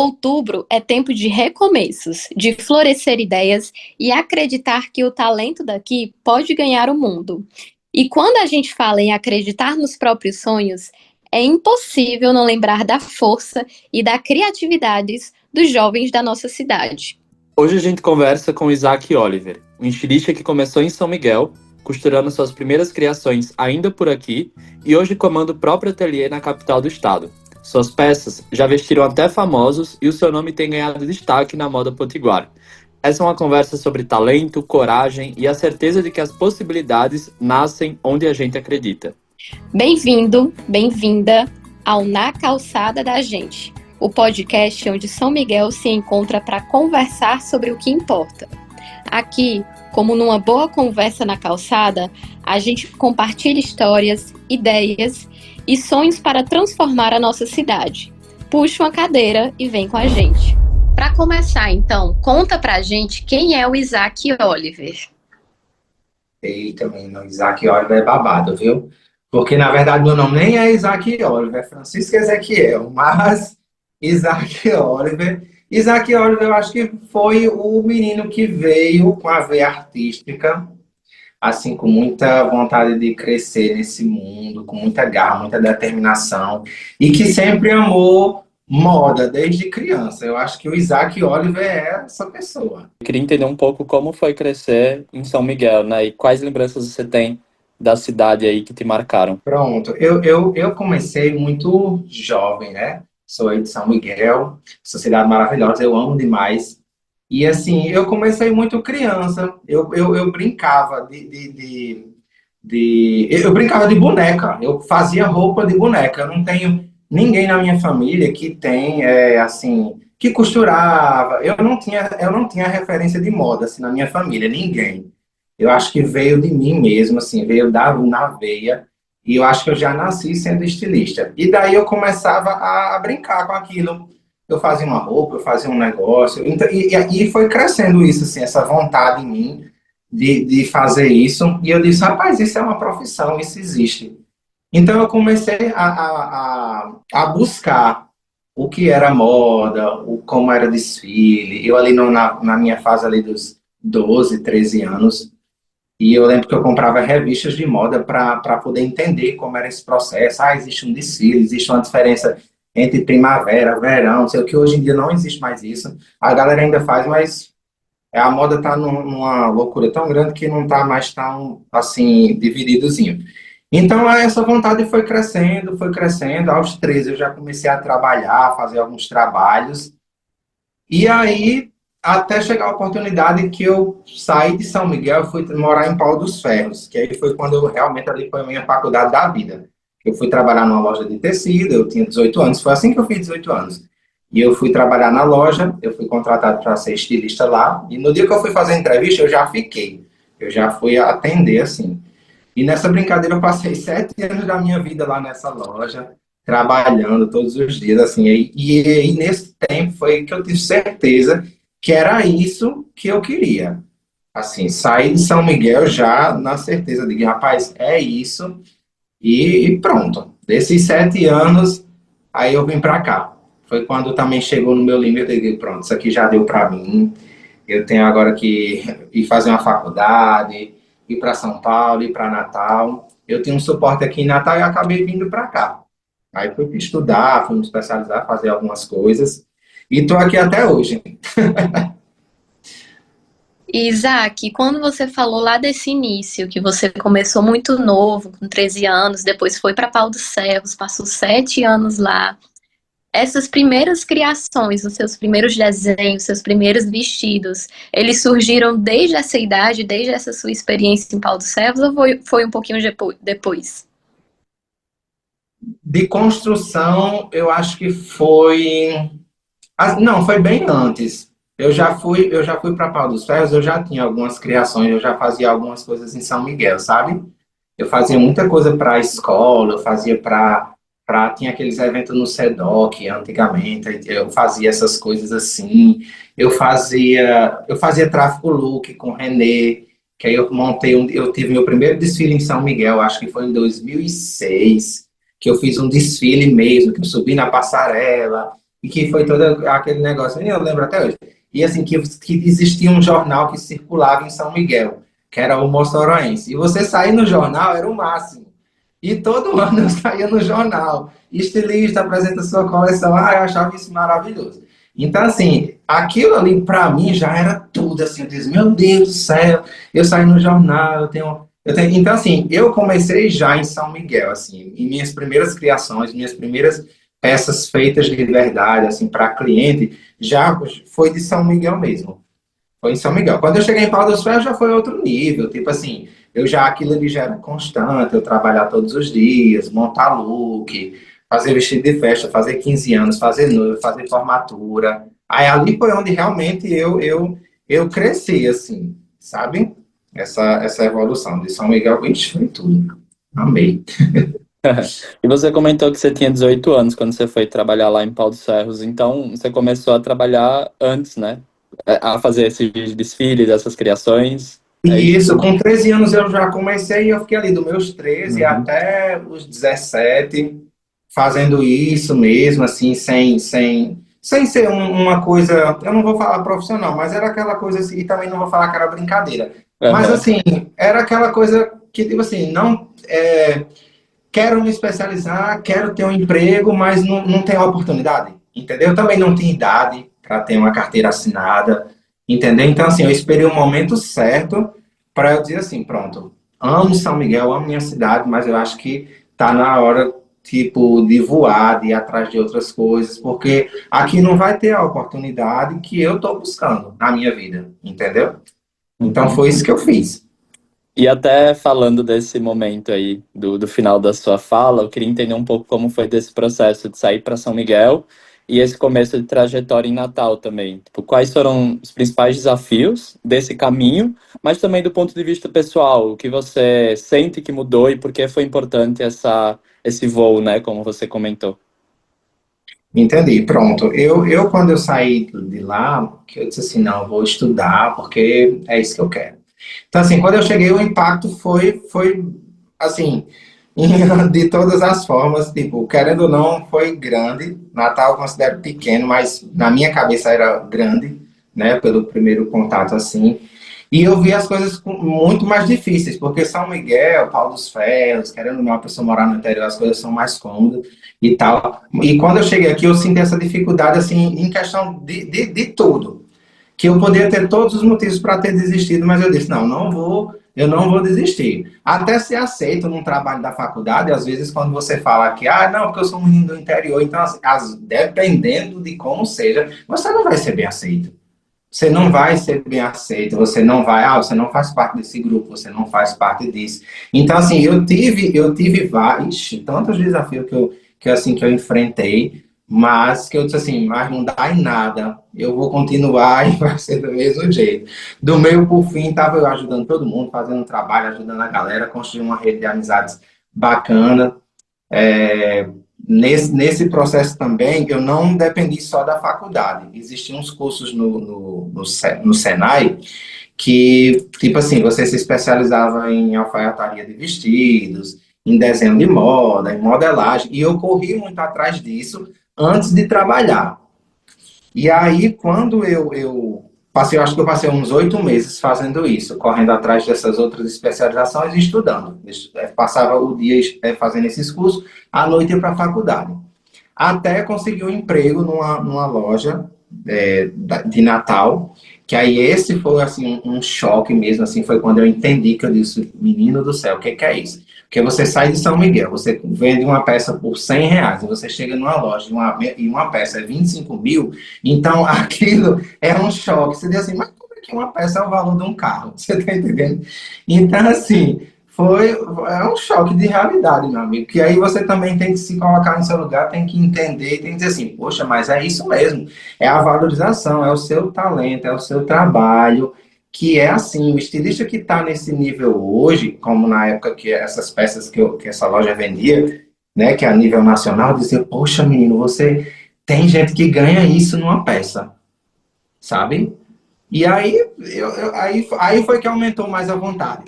Outubro é tempo de recomeços, de florescer ideias e acreditar que o talento daqui pode ganhar o mundo. E quando a gente fala em acreditar nos próprios sonhos, é impossível não lembrar da força e da criatividade dos jovens da nossa cidade. Hoje a gente conversa com Isaac Oliver, um estilista que começou em São Miguel, costurando suas primeiras criações ainda por aqui e hoje comanda o próprio ateliê na capital do estado. Suas peças já vestiram até famosos e o seu nome tem ganhado destaque na moda potiguar. Essa é uma conversa sobre talento, coragem e a certeza de que as possibilidades nascem onde a gente acredita. Bem-vindo, bem-vinda ao Na Calçada da Gente, o podcast onde São Miguel se encontra para conversar sobre o que importa. Aqui, como numa boa conversa na calçada, a gente compartilha histórias, ideias e sonhos para transformar a nossa cidade. Puxa uma cadeira e vem com a gente. Para começar, então, conta pra gente quem é o Isaac Oliver. Eita, menino, Isaac Oliver é babado, viu? Porque, na verdade, meu nome nem é Isaac Oliver, é Francisco Ezequiel, mas Isaac Oliver... Isaac Oliver, eu acho que foi o menino que veio com a veia artística, assim, com muita vontade de crescer nesse mundo, com muita garra, muita determinação, e que sempre amou moda desde criança. Eu acho que o Isaac Oliver é essa pessoa. Eu queria entender um pouco como foi crescer em São Miguel, né? E quais lembranças você tem da cidade aí que te marcaram? Pronto, eu comecei muito jovem, né? Sou aí de São Miguel, sociedade maravilhosa, eu amo demais. E assim, eu comecei muito criança, eu brincava eu brincava de boneca, eu fazia roupa de boneca. Eu não tenho ninguém na minha família que tem, assim, que costurava. Eu não tinha referência de moda, assim, na minha família, ninguém. Eu acho que veio de mim mesmo, assim, veio na veia. E eu acho que eu já nasci sendo estilista. E daí eu começava a brincar com aquilo. Eu fazia uma roupa, eu fazia um negócio. Então, e foi crescendo isso, assim, essa vontade em mim de fazer isso. E eu disse, rapaz, isso é uma profissão, isso existe. Então eu comecei a buscar o que era moda, como era desfile. Eu ali na minha fase ali dos 12, 13 anos. E eu lembro que eu comprava revistas de moda para poder entender como era esse processo. Ah, existe um desfile, existe uma diferença entre primavera, verão, não sei o que. Hoje em dia não existe mais isso. A galera ainda faz, mas a moda está numa loucura tão grande que não está mais tão, assim, divididozinho. Então, essa vontade foi crescendo, foi crescendo. Aos 13 eu já comecei a trabalhar, a fazer alguns trabalhos. E aí, até chegar a oportunidade que eu saí de São Miguel e fui morar em Pau dos Ferros, que aí foi quando eu realmente ali foi a minha faculdade da vida. Eu fui trabalhar numa loja de tecido, eu tinha 18 anos, foi assim que eu fiz 18 anos. E eu fui trabalhar na loja, eu fui contratado para ser estilista lá, e no dia que eu fui fazer a entrevista, eu já fiquei. Eu já fui atender, assim. E nessa brincadeira eu passei 7 anos da minha vida lá nessa loja, trabalhando todos os dias, assim. E nesse tempo foi que eu tive certeza que era isso que eu queria. Assim, sair de São Miguel já na certeza de que, rapaz, é isso. E pronto. Desses 7 anos, aí eu vim para cá. Foi quando também chegou no meu limite, eu digo, pronto, isso aqui já deu para mim. Eu tenho agora que ir fazer uma faculdade, ir para São Paulo, ir para Natal. Eu tinha um suporte aqui em Natal e acabei vindo para cá. Aí fui estudar, fui me especializar, fazer algumas coisas. E estou aqui até hoje. Isaac, quando você falou lá desse início, que você começou muito novo, com 13 anos, depois foi para Pau dos Ferros, passou 7 anos lá. Essas primeiras criações, os seus primeiros desenhos, seus primeiros vestidos, eles surgiram desde essa idade, desde essa sua experiência em Pau dos Ferros, ou foi um pouquinho depois? De construção, eu acho que foi... Não, foi bem antes. Eu já fui para Pau dos Ferros, eu já tinha algumas criações, eu já fazia algumas coisas em São Miguel, sabe? Eu fazia muita coisa para a escola, eu fazia tinha aqueles eventos no SEDOC antigamente, eu fazia essas coisas assim. Eu fazia tráfico look com o Renê, que aí eu tive meu primeiro desfile em São Miguel, acho que foi em 2006, que eu fiz um desfile mesmo, que eu subi na passarela, e que foi todo aquele negócio, eu lembro até hoje. E assim, que existia um jornal que circulava em São Miguel, que era o Moçoroense. E você sair no jornal era o máximo. E todo ano eu saía no jornal. Estilista, apresenta sua coleção. Ah, eu achava isso maravilhoso. Então, assim, aquilo ali para mim já era tudo. Assim, eu disse, meu Deus do céu, eu saí no jornal, Então, assim, eu comecei já em São Miguel, assim, em minhas primeiras criações, minhas primeiras peças feitas de verdade, assim, para cliente, já foi de São Miguel mesmo. Foi em São Miguel. Quando eu cheguei em Pau dos Ferros já foi outro nível. Tipo assim, aquilo ali já era constante, eu trabalhar todos os dias, montar look, fazer vestido de festa, fazer 15 anos, fazer noiva, fazer formatura. Aí ali foi onde realmente eu cresci, assim, sabe? Essa evolução de São Miguel, ixi, foi tudo. Amei. E você comentou que você tinha 18 anos quando você foi trabalhar lá em Pau dos Ferros, então você começou a trabalhar antes, né? A fazer esses desfiles, essas criações. É E isso? isso, com 13 anos eu já comecei e eu fiquei ali dos meus 13 Uhum. até os 17 fazendo isso mesmo, assim, sem ser uma coisa, eu não vou falar profissional, mas era aquela coisa assim, e também não vou falar que era brincadeira. Mas Aham. assim, era aquela coisa que, tipo assim, não quero me especializar, quero ter um emprego, mas não tenho oportunidade, entendeu? Eu também não tinha idade para ter uma carteira assinada, entendeu? Então, assim, eu esperei o momento certo para eu dizer assim, pronto, amo São Miguel, amo minha cidade, mas eu acho que tá na hora, tipo, de voar, de ir atrás de outras coisas, porque aqui não vai ter a oportunidade que eu estou buscando na minha vida, entendeu? Então, Uhum. foi isso que eu fiz. E até falando desse momento aí, do final da sua fala, eu queria entender um pouco como foi desse processo de sair para São Miguel e esse começo de trajetória em Natal também. Tipo, quais foram os principais desafios desse caminho, mas também do ponto de vista pessoal, o que você sente que mudou e por que foi importante esse voo, né, como você comentou. Entendi, pronto. Quando eu saí de lá, que eu disse assim, não, eu vou estudar, porque é isso que eu quero. Então, assim, quando eu cheguei, o impacto foi assim, de todas as formas, tipo, querendo ou não, foi grande. Natal eu considero pequeno, mas na minha cabeça era grande, né, pelo primeiro contato, assim. E eu vi as coisas muito mais difíceis, porque São Miguel, Pau dos Ferros, querendo ou não, a pessoa morar no interior, as coisas são mais cômodas e tal. E quando eu cheguei aqui, eu senti essa dificuldade, assim, em questão de tudo. Que eu poderia ter todos os motivos para ter desistido, mas eu disse, eu não vou desistir. Até ser aceito num trabalho da faculdade, às vezes quando você fala que, não, porque eu sou um menino do interior, então, dependendo de como seja, você não vai ser bem aceito. Você não vai ser bem aceito, você não faz parte desse grupo, você não faz parte disso. Então, assim, eu tive vários, tantos desafios que eu enfrentei, mas que eu disse assim, mas não dá em nada, eu vou continuar e vai ser do mesmo jeito. Do meio por fim, estava eu ajudando todo mundo, fazendo um trabalho, ajudando a galera, construindo uma rede de amizades bacana. É, nesse processo também, eu não dependi só da faculdade. Existiam uns cursos no Senai que, tipo assim, você se especializava em alfaiataria de vestidos, em desenho de moda, em modelagem, e eu corri muito atrás disso antes de trabalhar. E aí, quando eu passei, eu acho que eu passei uns 8 meses fazendo isso, correndo atrás dessas outras especializações e estudando. Passava o dia fazendo esses cursos, à noite ia para a faculdade. Até conseguir um emprego numa loja de Natal, que aí esse foi assim um choque mesmo, assim, foi quando eu entendi que eu disse, menino do céu, o que é isso? Porque você sai de São Miguel, você vende uma peça por R$ 100, e você chega numa loja e uma peça é 25 mil, então aquilo é um choque. Você diz assim, mas como é que uma peça é o valor de um carro? Você está entendendo? Então, assim, é um choque de realidade, meu amigo. Que aí você também tem que se colocar no seu lugar, tem que entender, tem que dizer assim, poxa, mas é isso mesmo. É a valorização, é o seu talento, é o seu trabalho, que é assim, o estilista que está nesse nível hoje, como na época que essas peças que essa loja vendia, né, que é a nível nacional, dizia, poxa, menino, você tem gente que ganha isso numa peça, sabe? E aí, aí foi que aumentou mais a vontade.